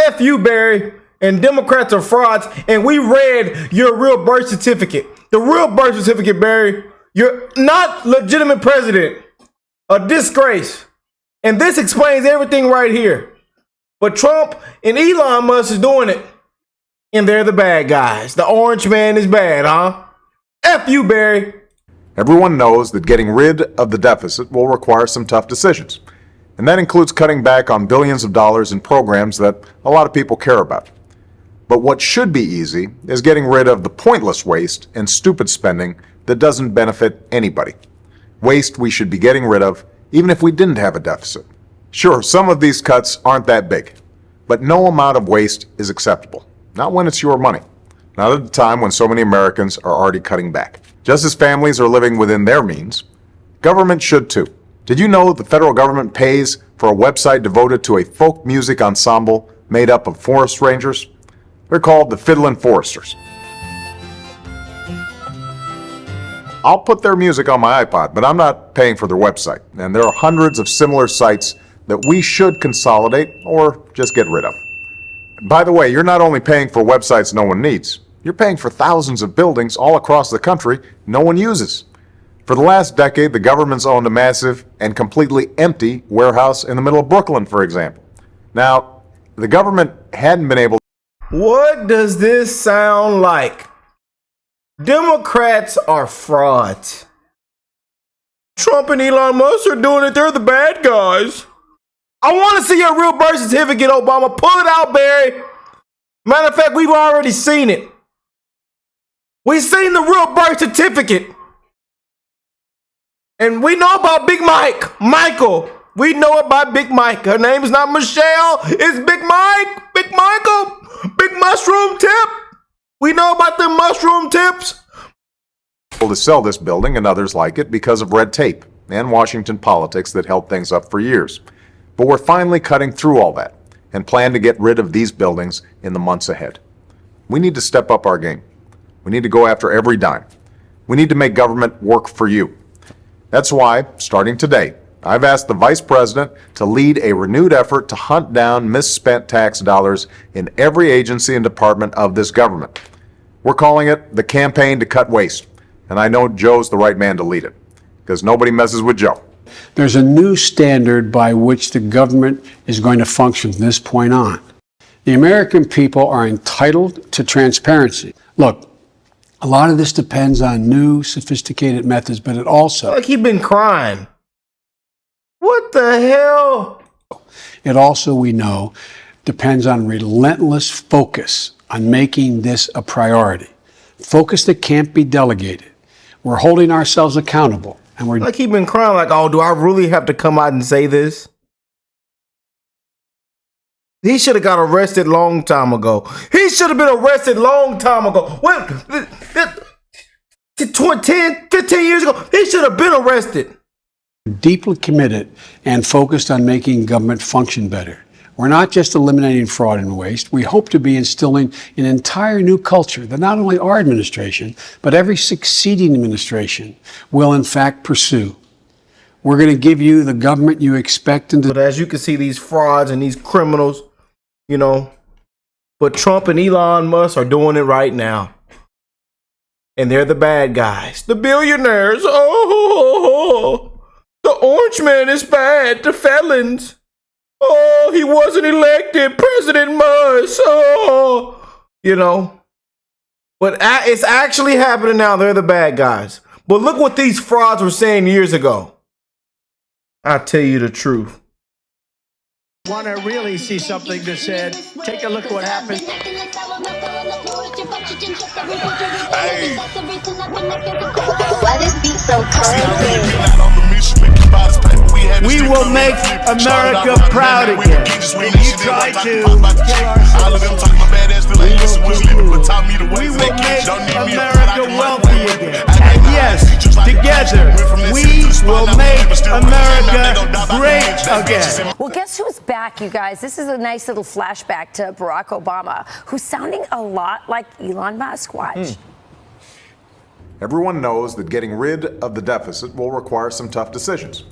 F you, Barry. And Democrats are frauds. And we read your real birth certificate. The real birth certificate, Barry. You're not legitimate president. A disgrace. And this explains everything right here. But Trump and Elon Musk is doing it. And they're the bad guys. The orange man is bad, huh? F you, Barry. Everyone knows that getting rid of the deficit will require some tough decisions. And that includes cutting back on billions of dollars in programs that a lot of people care about. But what should be easy is getting rid of the pointless waste and stupid spending that doesn't benefit anybody. Waste we should be getting rid of even if we didn't have a deficit. Sure, some of these cuts aren't that big, but no amount of waste is acceptable. Not when it's your money. Not at a time when so many Americans are already cutting back. Just as families are living within their means, government should too. Did you know the federal government pays for a website devoted to a folk music ensemble made up of forest rangers? They're called the Fiddlin' Foresters. I'll put their music on my iPod, but I'm not paying for their website. And there are hundreds of similar sites that we should consolidate or just get rid of. By the way, you're not only paying for websites no one needs, you're paying for thousands of buildings all across the country no one uses. For the last decade, the government's owned a massive and completely empty warehouse in the middle of Brooklyn, for example. Now, the government hadn't been able. What does this sound like? Democrats are frauds. Trump and Elon Musk are doing it. They're the bad guys. I want to see your real birth certificate, Obama. Pull it out, Barry. Matter of fact, we've already seen it. We've seen the real birth certificate. And we know about Big Mike. Michael. We know about Big Mike. Her name is not Michelle. It's Big Mike. Big Michael. Big mushroom tip. We know about the mushroom tips. To sell this building and others like it because of red tape and Washington politics that held things up for years. But we're finally cutting through all that and plan to get rid of these buildings in the months ahead. We need to step up our game. We need to go after every dime. We need to make government work for you. That's why, starting today, I've asked the Vice President to lead a renewed effort to hunt down misspent tax dollars in every agency and department of this government. We're calling it the Campaign to Cut Waste, and I know Joe's the right man to lead it, because nobody messes with Joe. There's a new standard by which the government is going to function from this point on. The American people are entitled to transparency. Look, a lot of this depends on new, sophisticated methods, but it also... Like he's been crying. What the hell? It also, we know, depends on relentless focus on making this a priority. Focus that can't be delegated. We're holding ourselves accountable. And we're like he's been crying like, oh, do I really have to come out and say this? He should have got arrested long time ago. He should have been arrested long time ago. What? 10, 15 years ago, he should have been arrested. Deeply committed and focused on making government function better. We're not just eliminating fraud and waste. We hope to be instilling an entire new culture that not only our administration, but every succeeding administration will in fact pursue. We're going to give you the government you expect. But as you can see, these frauds and these criminals, you know, but Trump and Elon Musk are doing it right now. And they're the bad guys. The billionaires. Oh, the orange man is bad. The felons. Oh, he wasn't elected. President Musk. Oh, you know. But it's actually happening now. They're the bad guys. But look what these frauds were saying years ago. I'll tell you the truth. Want to really see something that said, take a look at what happened. Hey. Why this beat so crazy? We will make America proud again. And you try to kill our We will make America wealthy again. And yes, together, we will make America great again. Well, guess who's back, you guys? This is a nice little flashback to Barack Obama, who's sounding a lot like Elon Musk. Watch. Everyone knows that getting rid of the deficit will require some tough decisions.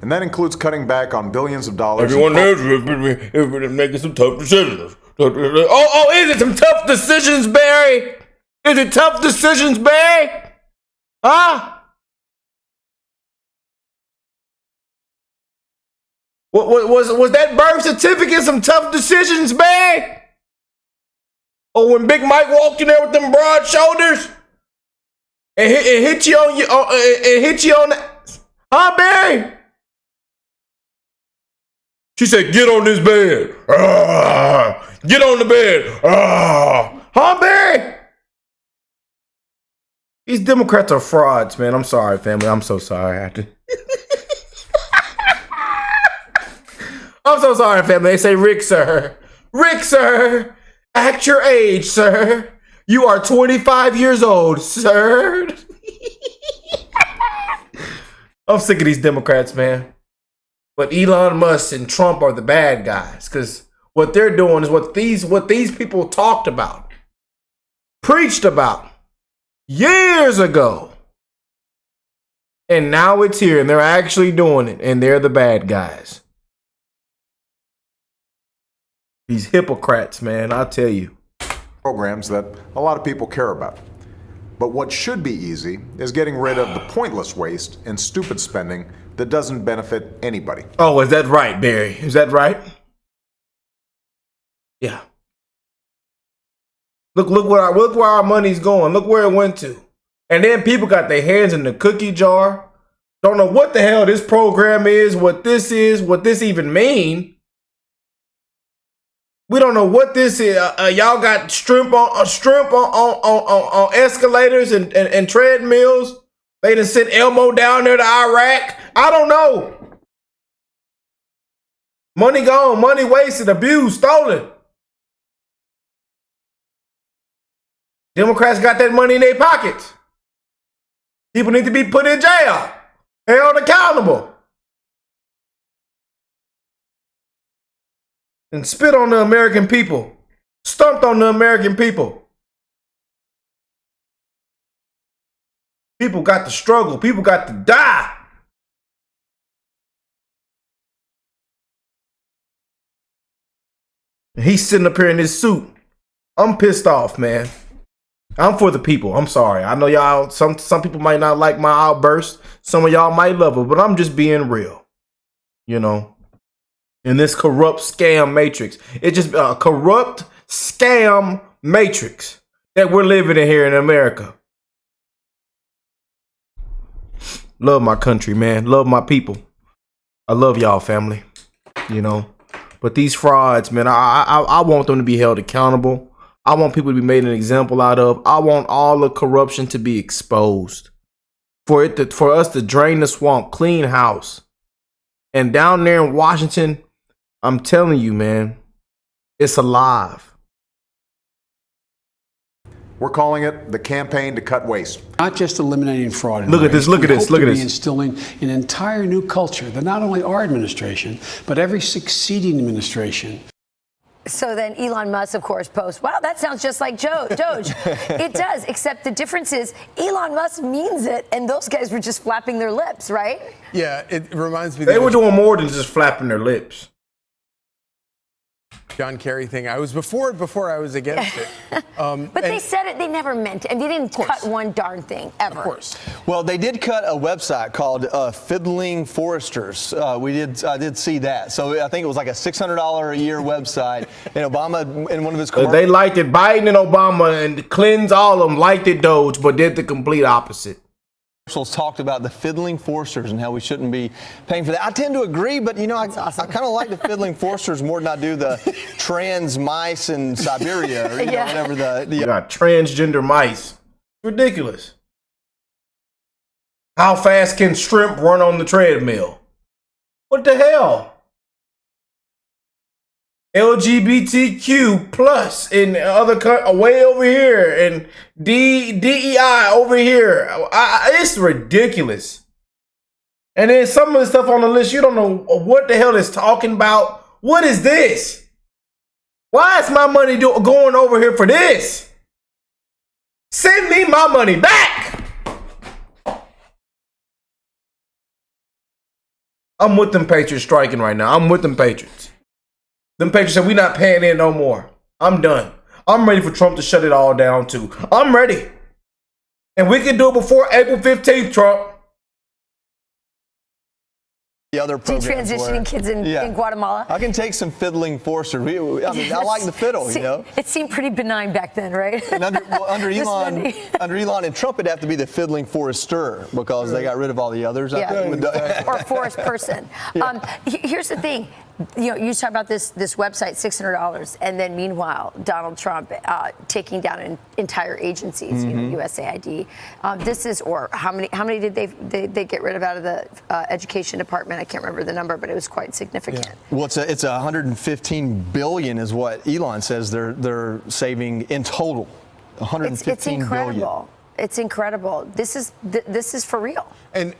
And that includes cutting back on billions of dollars. Everyone knows we're making some tough decisions. Oh, is it some tough decisions, Barry? Is it tough decisions, Barry? Huh? Was that birth certificate some tough decisions, Barry? Or when Big Mike walked in there with them broad shoulders and hit you on your and hit you on the, huh, Barry? She said, "Get on this bed. Get on the bed." Huh, Barry? These Democrats are frauds, man. I'm sorry, family. I'm so sorry. I'm so sorry, family. They say, Rick, sir. Rick, sir. At your age, sir. You are 25 years old, sir. I'm sick of these Democrats, man. But Elon Musk and Trump are the bad guys. Because what they're doing is what these people talked about. Preached about. Years ago. And now it's here. And they're actually doing it. And they're the bad guys. These hypocrites, man, I'll tell you. Programs that a lot of people care about. But what should be easy is getting rid of the pointless waste and stupid spending that doesn't benefit anybody. Oh, is that right, Barry? Is that right? Yeah. Look where our money's going. Look where it went to. And then people got their hands in the cookie jar. Don't know what the hell this program is, what this even mean. We don't know what this is. Y'all got shrimp on escalators and treadmills. They done sent Elmo down there to Iraq. I don't know. Money gone, money wasted, abused, stolen. Democrats got that money in their pockets. People need to be put in jail, held accountable. And spit on the American people. Stumped on the American people. People got to struggle. People got to die. And he's sitting up here in his suit. I'm pissed off, man. I'm for the people. I'm sorry. I know y'all, some people might not like my outburst. Some of y'all might love it, but I'm just being real. You know? In this corrupt scam matrix. It's just a corrupt scam matrix that we're living in here in America. Love my country, man. Love my people. I love y'all, family. You know. But these frauds, man, I want them to be held accountable. I want people to be made an example out of. I want all the corruption to be exposed. For us to drain the swamp, clean house. And down there in Washington, I'm telling you, man, it's alive. We're calling it the campaign to cut waste. Not just eliminating fraud and Look at waste. this, look at We this, hope look to at be this. instilling an entire new culture that not only our administration, but every succeeding administration. So then Elon Musk, of course, posts, wow, that sounds just like Doge. It does, except the difference is Elon Musk means it, and those guys were just flapping their lips, right? Yeah, it reminds me. They were doing more than just flapping their lips. John Kerry thing. I was before I was against it. But they said it, they never meant it, and they didn't cut one darn thing, ever. Of course. Well, they did cut a website called Fiddling Foresters. I did see that. So I think it was like a $600 a year website. And Obama, in one of his commercials, They liked it. Biden and Obama and Clinton, all of them liked it, Doge, but did the complete opposite. talked about the fiddling foresters and how we shouldn't be paying for that. I tend to agree, but, you know, I kind of like the fiddling foresters more than I do the trans mice in Siberia or, you know, whatever the You got transgender mice. Ridiculous. How fast can shrimp run on the treadmill? What the hell? LGBTQ plus in other way over here and DEI over here. It's ridiculous. And then some of the stuff on the list, you don't know what the hell it's talking about. What is this? Why is my money going over here for this? Send me my money back. I'm with them Patriots striking right now. I'm with them Patriots. Them Patriots said we not paying in no more. I'm done. I'm ready for Trump to shut it all down too. I'm ready. And we can do it before April 15th, Trump. The other programs Detransitioning kids in Guatemala. I can take some fiddling forcer. I like the fiddle, you know. It seemed pretty benign back then, right? And under Elon and Trump, it'd have to be the fiddling forester because they got rid of all the others. Or forest person. Here's the thing. You know, you talk about this website, $600, and then meanwhile, Donald Trump taking down entire agencies, you know, USAID. This is, or how many did they get rid of out of the education department? I can't remember the number, but it was quite significant. Yeah. Well, it's 115 billion is what Elon says they're saving in total. 115 it's incredible. billion. It's incredible. This is for real. And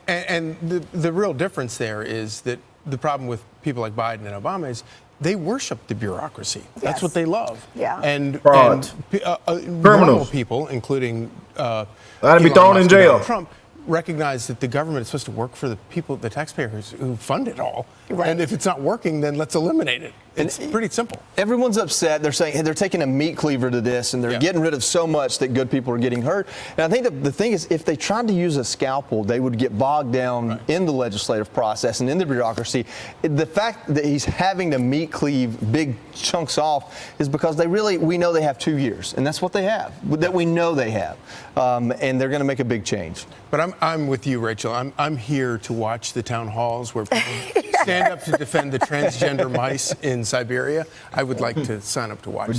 the real difference there is that the problem with people like Biden and Obama is they worship the bureaucracy. That's what they love. Yeah. And criminal people, including that'd be thrown in jail. Trump, recognize that the government is supposed to work for the people, the taxpayers who fund it all. Right. And if it's not working, then let's eliminate it. It's pretty simple. Everyone's upset. They're saying they're taking a meat cleaver to this, and they're getting rid of so much that good people are getting hurt. And I think the thing is, if they tried to use a scalpel, they would get bogged down in the legislative process and in the bureaucracy. The fact that he's having to meat cleave big chunks off is because we know they have 2 years, and that's what they have. That we know they have, and they're going to make a big change. But I'm with you, Rachel. I'm here to watch the town halls where people stand up to defend the transgender mice in Siberia. I would like to sign up to watch that.